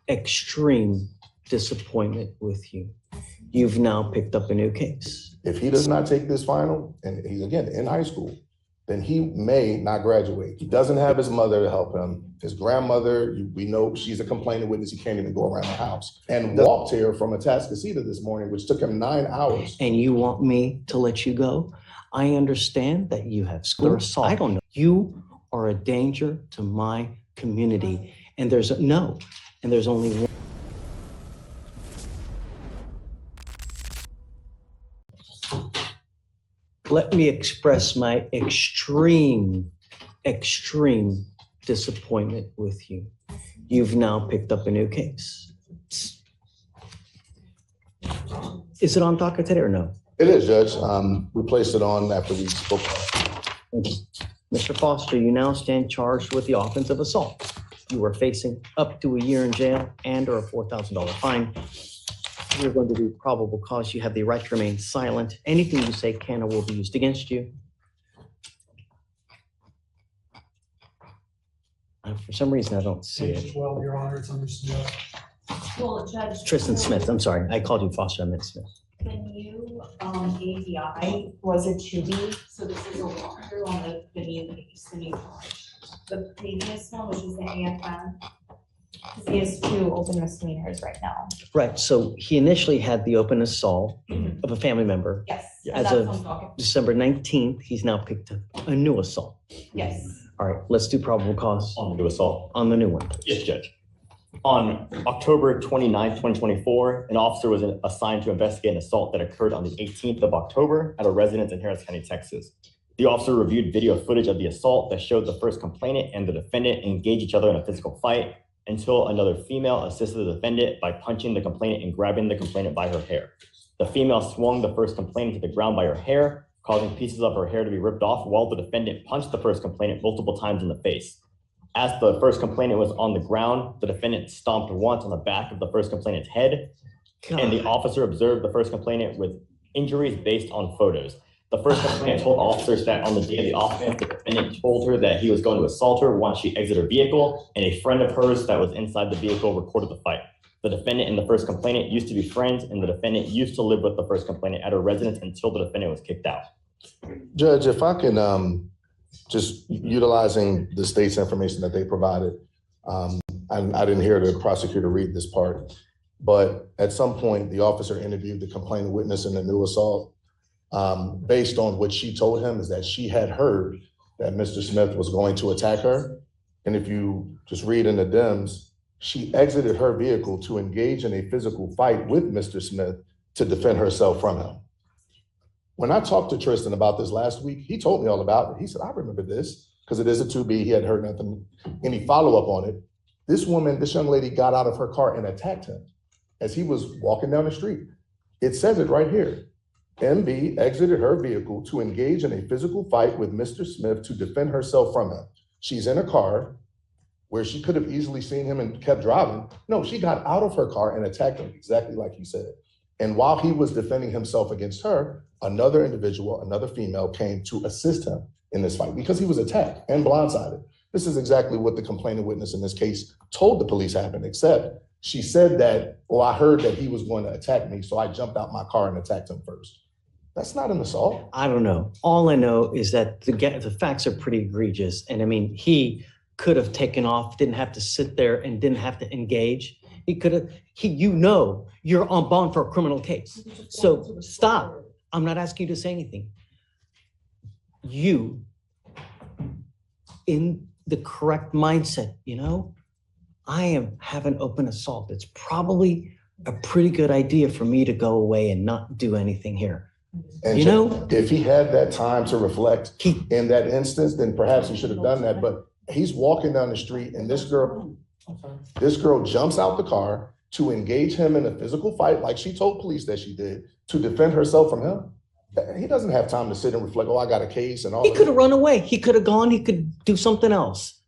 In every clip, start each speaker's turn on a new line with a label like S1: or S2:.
S1: extreme disappointment with you. You've now picked up a new case.
S2: If he does not take this final, and he's again in high school, then he may not graduate. He doesn't have his mother to help him. His grandmother, we know she's a complaining witness. He can't even go around the house. And walked here from Atascocita this morning, which took him 9 hours.
S1: And you want me to let you go? I understand that you have school assault. I don't know. You are a danger to my community. And there's only one. Let me express my extreme disappointment with you. You've now picked up a new case. Is it on docket today or no?
S2: It is, Judge. We placed it on after we spoke.
S1: Mr. Foster, you now stand charged with the offense of assault. You are facing up to a year in jail and or a $4,000 fine. You're going to do probable cause. You have the right to remain silent. Anything you say can or will be used against you. For some reason, I don't see it.
S3: Well, Your Honor, it's understood.
S4: Well, Judge.
S1: Tristan Smith, I'm sorry. I called you Foster, I meant Smith.
S4: When you, ADI, was it to be, so this is a walkthrough on the new case, the new charge. The previous one, which is the AFM, he has 2 open misdemeanors right now.
S1: Right, so he initially had the open assault of a family member.
S4: Yes.
S1: As of December 19th, he's now picked up a new assault.
S4: Yes.
S1: All right, let's do probable cause
S5: On the new assault.
S1: on the new one.
S5: Yes, Judge. On October 29th, 2024, an officer was assigned to investigate an assault that occurred on the 18th of October at a residence in Harris County, Texas. The officer reviewed video footage of the assault that showed the first complainant and the defendant engage each other in a physical fight until another female assisted the defendant by punching the complainant and grabbing the complainant by her hair. The female swung the first complainant to the ground by her hair, causing pieces of her hair to be ripped off while the defendant punched the first complainant multiple times in the face. As the first complainant was on the ground, the defendant stomped once on the back of the first complainant's head, and the officer observed the first complainant with injuries based on photos. The first complainant told officers that on the day of the offense, the defendant told her that he was going to assault her once she exited her vehicle, and a friend of hers that was inside the vehicle recorded the fight. The defendant and the first complainant used to be friends, and the defendant used to live with the first complainant at her residence until the defendant was kicked out.
S2: Judge, if I can, just utilizing the state's information that they provided, I didn't hear the prosecutor read this part, but at some point, the officer interviewed the complaining witness in the new assault. Based on what she told him is that she had heard that Mr. Smith was going to attack her. And if you just read in the DIMS, she exited her vehicle to engage in a physical fight with Mr. Smith to defend herself from him. When I talked to Tristan about this last week, he told me all about it. He said, I remember this because it is a 2B. He hadn't heard nothing, any follow-up on it. This young lady got out of her car and attacked him as he was walking down the street. It says it right here. MB exited her vehicle to engage in a physical fight with Mr. Smith to defend herself from him. She's in a car where she could have easily seen him and kept driving. No, she got out of her car and attacked him, exactly like he said. And while he was defending himself against her, another individual, another female, came to assist him in this fight because he was attacked and blindsided. This is exactly what the complaining witness in this case told the police happened, except she said that, well, I heard that he was going to attack me, so I jumped out my car and attacked him first. That's not an assault.
S1: I don't know. All I know is that the facts are pretty egregious. And I mean, he could have taken off, didn't have to sit there and didn't have to engage. He could have, you're on bond for a criminal case. So stop. I'm not asking you to say anything. You, in the correct mindset, I have an open assault. It's probably a pretty good idea for me to go away and not do anything here.
S2: And if he had that time to reflect in that instance, then perhaps he should have done that. But he's walking down the street and this girl jumps out the car to engage him in a physical fight, like she told police that she did, to defend herself from him. He doesn't have time to sit and reflect, oh, I got a case and all that.
S1: He could have run away. He could have gone. He could do something else.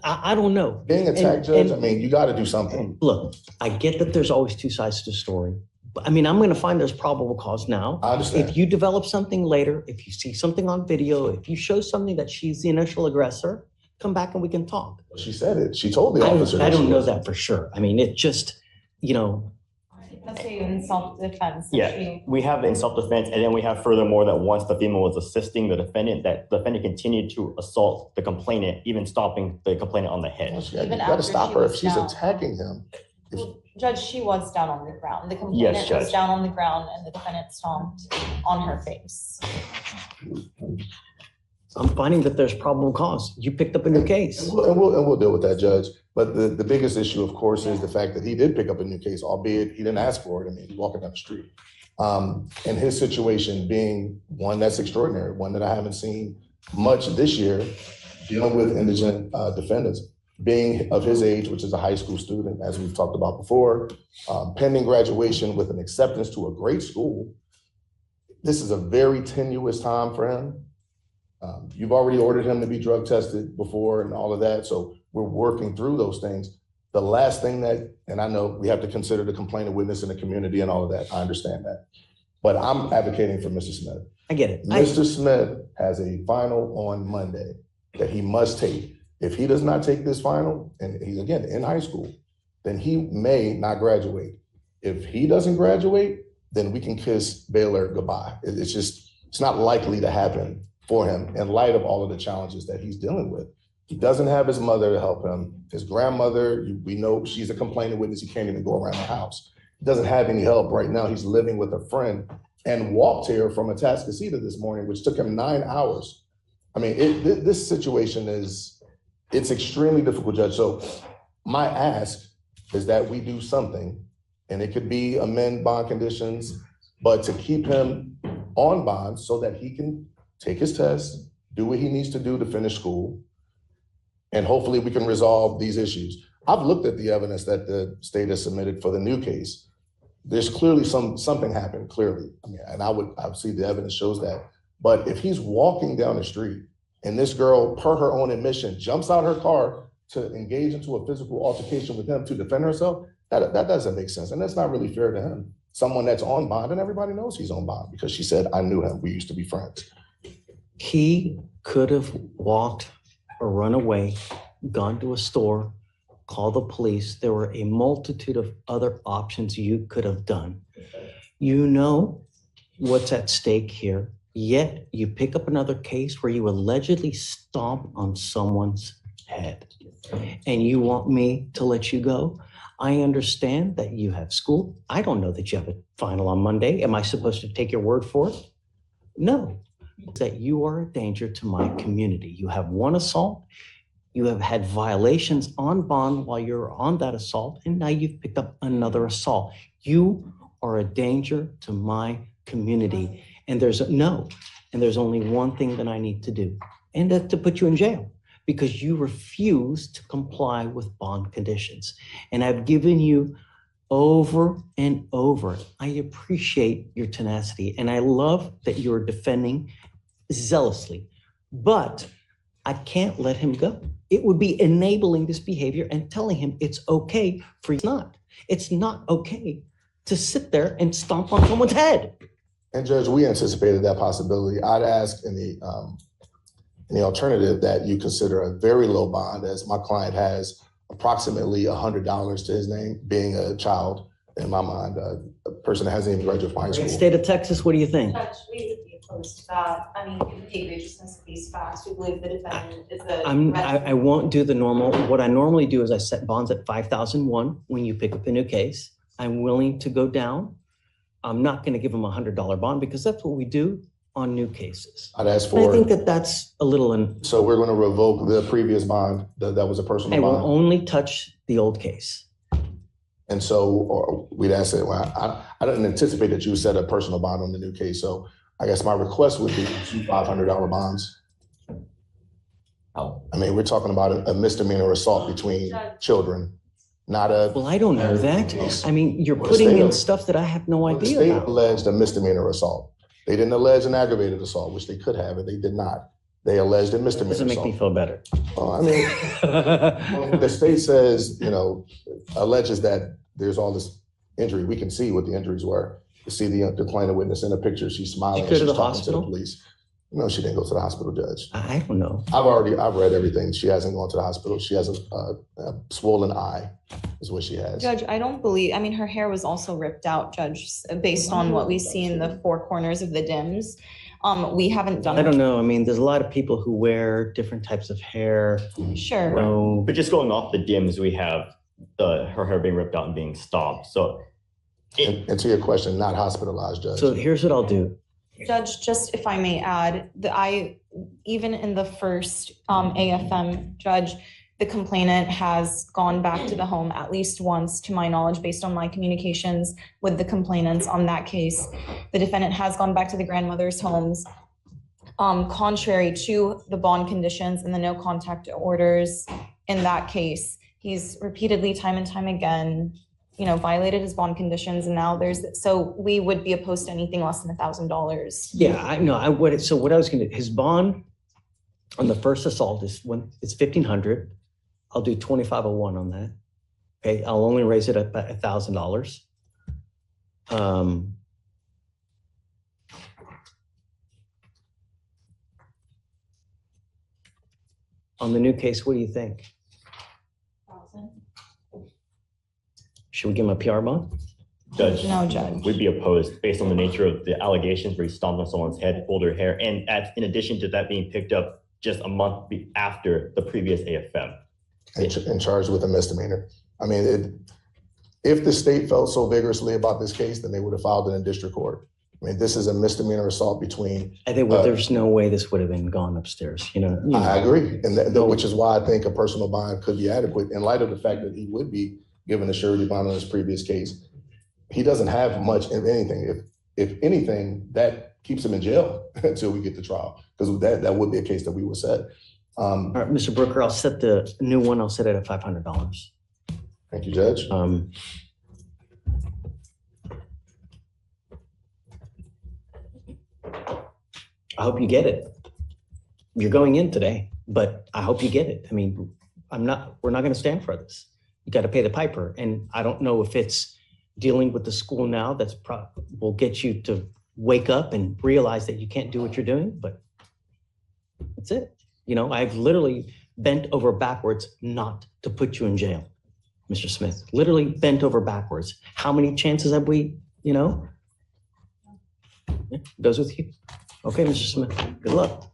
S1: I don't know.
S2: Being attacked, Judge, you got to do something.
S1: Look, I get that there's always two sides to the story. But I'm going to find there's probable cause now.
S2: I understand.
S1: If you develop something later, if you see something on video, if you show something that she's the initial aggressor, come back and we can talk.
S2: She said it. She told the
S1: I
S2: officer.
S1: don't
S2: she
S1: know
S2: was-
S1: that for sure. I mean, it just, you know,
S4: Let's say in self-defense.
S5: Yeah, we have in self-defense, and then we have furthermore that once the female was assisting the defendant, that the defendant continued to assault the complainant, even stopping the complainant on the head.
S2: You
S4: Even
S2: gotta
S4: after
S2: stop
S4: she
S2: her if
S4: was
S2: she's
S4: down.
S2: attacking him.
S4: Well, Judge, she was down on the ground. The
S5: Yes,
S4: complainant
S5: Judge.
S4: was down on the ground and the defendant stomped on her face.
S1: I'm finding that there's probable cause. You picked up a new case.
S2: And we'll deal with that, Judge. But the biggest issue, of course, is the fact that he did pick up a new case, albeit he didn't ask for it. I mean, he's walking down the street. And his situation being one that's extraordinary, one that I haven't seen much this year, dealing with indigent defendants, being of his age, which is a high school student, as we've talked about before, pending graduation with an acceptance to a great school. This is a very tenuous time for him. You've already ordered him to be drug tested before and all of that. So we're working through those things. The last thing that, and I know we have to consider the complainant witness in the community and all of that. I understand that. But I'm advocating for Mr. Smith.
S1: I get it.
S2: Mr. Smith has a final on Monday that he must take. If he does not take this final, and he's again in high school, then he may not graduate. If he doesn't graduate, then we can kiss Baylor goodbye. It's not likely to happen for him in light of all of the challenges that he's dealing with. He doesn't have his mother to help him. His grandmother, we know she's a complaining witness. He can't even go around the house. He doesn't have any help right now. He's living with a friend and walked here from Atascocita this morning, which took him 9 hours. I mean, this situation it's extremely difficult, Judge. So my ask is that we do something, and it could be amend bond conditions, but to keep him on bond so that he can take his test, do what he needs to do to finish school, and hopefully we can resolve these issues. I've looked at the evidence that the state has submitted for the new case. There's clearly something happened, clearly. I mean, and I would see the evidence shows that. But if he's walking down the street and this girl, per her own admission, jumps out her car to engage into a physical altercation with him to defend herself, that doesn't make sense. And that's not really fair to him. Someone that's on bond, and everybody knows he's on bond because she said, I knew him. We used to be friends.
S1: He could have walked or run away, gone to a store, called the police. There were a multitude of other options you could have done. You know what's at stake here, yet you pick up another case where you allegedly stomp on someone's head. And you want me to let you go? I understand that you have school. I don't know that you have a final on Monday. Am I supposed to take your word for it? No. That you are a danger to my community. You have one assault. You have had violations on bond while you're on that assault, and now you've picked up another assault. You are a danger to my community. And there's only one thing that I need to do, and that's to put you in jail because you refuse to comply with bond conditions. And I've given you over and over. I appreciate your tenacity, and I love that you're defending zealously, but I can't let him go. It would be enabling this behavior and telling him it's okay for you not. It's not okay to sit there and stomp on someone's head.
S2: And Judge, we anticipated that possibility. I'd ask in the alternative that you consider a very low bond, as my client has approximately $100 to his name, being a child, in my mind, a person that hasn't even graduated from high school.
S1: State of Texas, what do you think?
S4: Judge, we would be opposed to that. I mean, given the egregiousness of these facts, we believe the defendant is a.
S1: I won't do the normal. What I normally do is I set bonds at 5,001 when you pick up a new case. I'm willing to go down. I'm not going to give them $100 bond because that's what we do on new cases.
S2: I'd ask
S1: And I
S2: for,
S1: think that that's a little,
S2: so we're going to revoke the previous bond, that was a
S1: I
S2: personal
S1: will
S2: bond.
S1: only touch the old case.
S2: And so or we'd ask it, well, I didn't anticipate that you would set a personal bond on the new case. So I guess my request would be two $500 bonds.
S5: Oh.
S2: I mean, we're talking about a misdemeanor assault between children, not a.
S1: Well, I don't know that. I mean, you're
S2: Well,
S1: putting
S2: state
S1: in
S2: of-
S1: stuff that I have no
S2: The
S1: idea
S2: state
S1: about.
S2: alleged a misdemeanor assault. They didn't allege an aggravated assault, which they could have, and they did not. They alleged a misdemeanor
S1: Doesn't make me
S2: assault.
S1: feel better.
S2: I mean, the state says, alleges that there's all this injury. We can see what the injuries were. You see the complainant witness in the picture. She's smiling.
S1: Did you go to
S2: she's
S1: the
S2: talking
S1: hospital?
S2: police. No, she didn't go to the hospital, Judge.
S1: I don't know.
S2: I've read everything. She hasn't gone to the hospital. She has a swollen eye is what she has.
S3: Judge, I don't believe, I mean, her hair was also ripped out, Judge, based on what we see in the four corners of the dims. We haven't done.
S1: I don't know. I mean, there's a lot of people who wear different types of hair.
S3: Sure.
S1: So,
S5: But just going off the dims, we have her hair being ripped out and being stomped. So,
S2: And to your question, not hospitalized, Judge.
S1: so here's what I'll do.
S3: Judge, just if I may add, even in the first AFM, Judge, the complainant has gone back to the home at least once, to my knowledge, based on my communications with the complainants on that case. The defendant has gone back to the grandmother's homes, contrary to the bond conditions and the no contact orders in that case. He's repeatedly, time and time again, violated his bond conditions, and now so we would be opposed to anything less than $1,000.
S1: Yeah, I know. I would. So what I was going to, his bond on the first assault is it's $1,500. I'll do 2501 on that. Okay, I'll only raise it up by $1,000. On the new case, what do you think? Should we give him a PR bond?
S5: Judge,
S3: No, Judge.
S5: we'd be opposed based on the nature of the allegations where he stomped on someone's head, pulled her hair, and in addition to that being picked up just a month after the previous AFM.
S2: And charged with a misdemeanor. I mean, if the state felt so vigorously about this case, then they would have filed it in district court. I mean, this is a misdemeanor assault between.
S1: I think there's no way this would have been gone upstairs,
S2: I agree. And which is why I think a personal bond could be adequate in light of the fact that he would be given a surety bond on his previous case. He doesn't have much of anything. If anything, that keeps him in jail until we get to trial, because that would be a case that we would set.
S1: All right, Mr. Brooker, I'll set the new one. I'll set it at $500.
S2: Thank you, Judge.
S1: I hope you get it. You're going in today, but I hope you get it. I mean, we're not going to stand for this. You got to pay the piper. And I don't know if it's dealing with the school now will get you to wake up and realize that you can't do what you're doing, but that's it. I've literally bent over backwards not to put you in jail, Mr. Smith. Literally bent over backwards. How many chances have we, Yeah, goes with you. Okay, Mr. Smith, good luck.